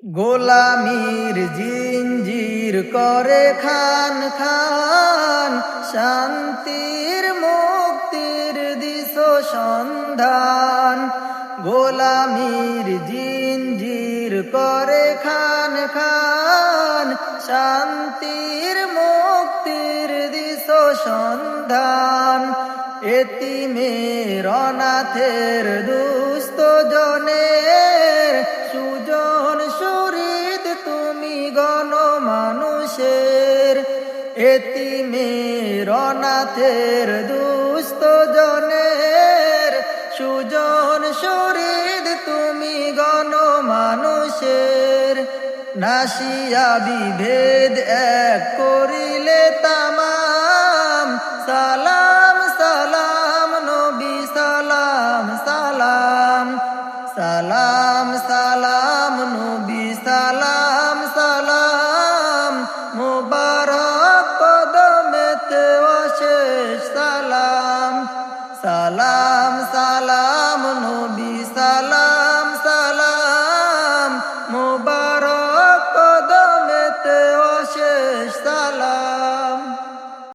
গোলামীর জিঞ্জির করে খান খান, শান্তির মুক্তির দিশ সন্ধান। গোলামীর জিঞ্জির করে খান খান, শান্তির মুক্তির দিশ সন্ধান। এতিমের অনাথের দুস্থ জনের সুজন শরীদ তুমি গণমানুষের। এতিমের অনাথের দুস্থ জনের সুজন শরীদ তুমি গণমানুষের। নাসিয়া বিভেদ এক করিলে তামাম, সালাম সালাম নবী সালাম সালাম। সালাম সালাম নবী সালাম সালাম, মুবারক কদমেতে অশেষ সালাম। সালাম সালাম নবী